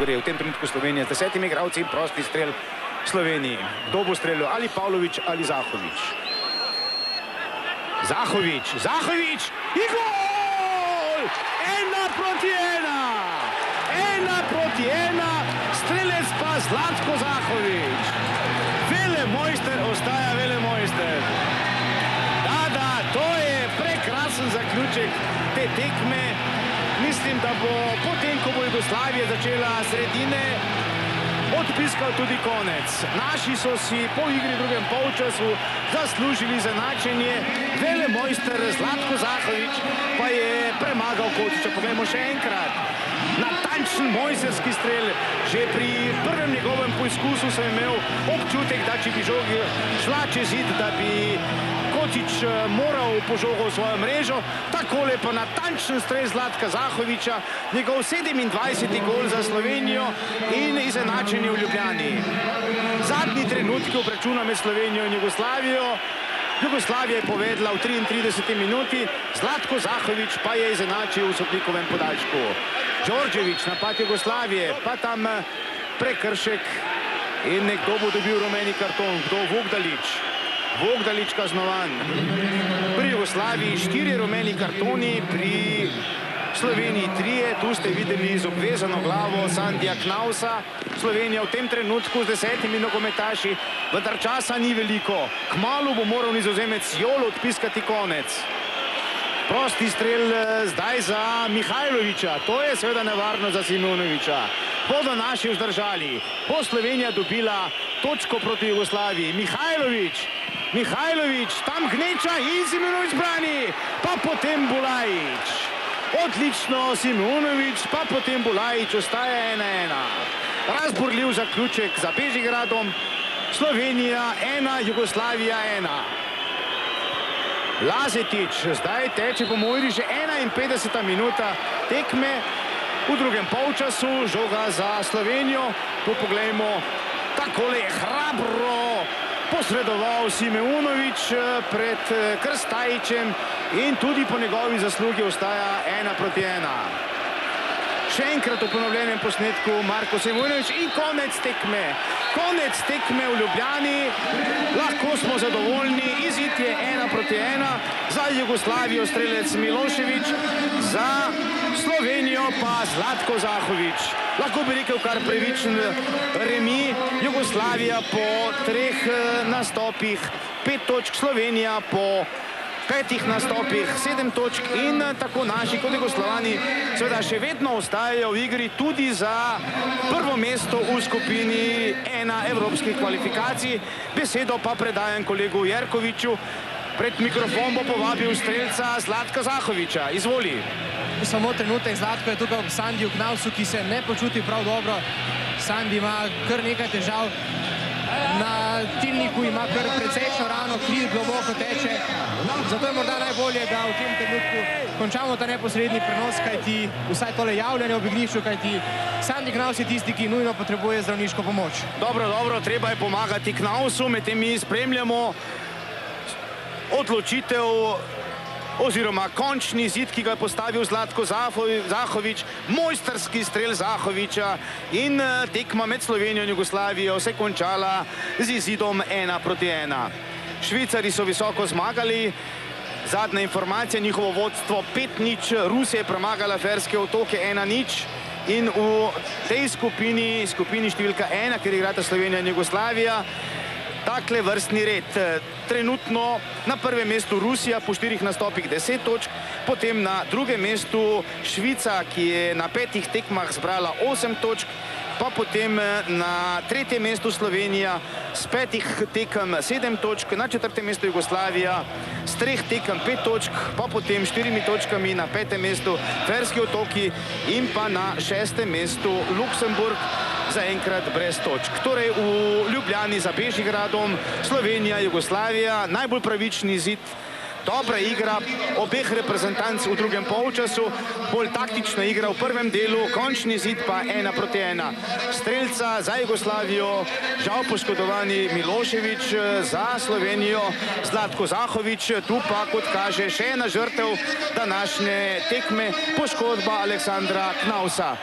Gre v tem trenutku Slovenija z 10 igralci in prosti strel Sloveniji. Kdo bo streljal? Ali Pavlović ali Zahović? Zahović in gol! 1:1! 1:1! Strelec pa Zlatko Zahović. Velemojster ostaja velemojster. Da, to je prekrasen zaključek te tekme. Mislim, da bo potem, ko bo Jugoslavija začela sredine, odpiskal tudi konec. Naši so si po igri v drugem polčasu zaslužili izenačenje. Velemojster Zlatko Zahović pa je premagal Kotića. Poglejmo še enkrat. Natančen mojsterski strel. Že pri prvem njegovem poizkusu sem imel občutek, da če bi žoga šla čez zid, da bi Kotić moral po žogo v svojo mrežo. Takole pa natančen strel Zlatka Zahovića, njegov 27. gol za Slovenijo in izenačenje v Ljubljani. Zadnji trenutki obračuna med Slovenijo in Jugoslavijo. Jugoslavija je povedla v 33. minuti, Zlatko Zahović pa je izenačil v sodnikovem podaljšku. Đorđević, napad Jugoslavije, pa tam prekršek in nekdo bo dobil rumeni karton. Kdo? Vogdalić kaznovan. Pri Jugoslaviji 4 rumeni kartoni, pri Sloveniji 3. Tu ste videli z obvezano glavo Sandija Knausa. Slovenija v tem trenutku z 10 nogometaši, vendar časa ni veliko. Kmalu bo moral Nizozemec Jol odpiskati konec. Prosti strel zdaj za Mihajlovića. To je seveda nevarno za Simunovića. Bodo naši vzdržali. Bo Slovenija dobila točko proti Jugoslaviji. Mihajlović, tam gneča in Simunović brani. Pa potem Bulajić. Odlično, Simunović, pa potem Bulajić, ostaja 1:1. Razburljiv zaključek za Bežigradom. Slovenija 1, Jugoslavija 1. Lazetić zdaj teče po Mojri, že 51. minuta tekme v drugem polčasu. Žoga za Slovenijo. Tu poglejmo, takole je hrabro posredoval Simunović pred Krstajićem in tudi po njegovi zaslugi ostaja 1:1. Še enkrat v ponovljenem posnetku Marko Simunović in konec tekme. Konec tekme v Ljubljani. Lahko smo zadovoljni. Izid je 1:1. Za Jugoslavijo strelec Milošević, za Slovenijo pa Zlatko Zahović. Lahko bi rekel kar pravičen remi. Jugoslavija po 3 nastopih 5 točk, Slovenija po 5 nastopih 7 točk in tako naši kot Jugoslavani seveda še vedno ostajajo v igri tudi za prvo mesto v skupini 1 evropskih kvalifikacij. Besedo pa predajam kolegu Jerkoviću. Pred mikrofon bo povabil strelca Zlatka Zahovića. Izvoli. Samo trenutek, Zlatko je tukaj ob Sandiju Knausu, ki se ne počuti prav dobro. Sandi ima kar nekaj težav. Na tilniku ima kar precejšno rano, kri globoko teče. Zato je morda najbolje, da v tem trenutku končamo ta neposredni prenos, kajti vsaj tole javljanje ob igrišču, kajti Sandi Knaus je tisti, ki nujno potrebuje zdravniško pomoč. Dobro, treba je pomagati Knausu, medtem mi spremljamo odločitev oziroma končni izid, ki ga je postavil Zlatko Zahović, mojsterski strel Zahovića in tekma med Slovenijo in Jugoslavijo se končala z izidom 1:1. Švicari so visoko zmagali. Zadnja informacija, njihovo vodstvo 5:0, Rusija je premagala Ferske otoke 1:0 in v tej skupini številka 1, kjer igrata Slovenija in Jugoslavija, takle vrstni red. Trenutno na prvem mestu Rusija po 4 nastopih 10 točk, potem na drugem mestu Švica, ki je na 5 tekmah zbrala 8 točk, pa potem na tretjem mestu Slovenija s 5 tekem 7 točk, na četrtem mestu Jugoslavija s 3 tekem 5 točk, pa potem 4 točkami na 5. mestu Ferski otoki in pa na 6. mestu Luksemburg, zaenkrat brez točk. Torej v Ljubljani za Bežigradom Slovenija, Jugoslavija, najbolj pravični izid. Dobra igra obeh reprezentanc v drugem polčasu, bolj taktična igra v prvem delu, končni izid pa 1:1. Strelca za Jugoslavijo, žal poškodovani Milošević, za Slovenijo Zlatko Zahović, tu pa, kot kaže, še ena žrtev današnje tekme, poškodba Aleksandra Knausa.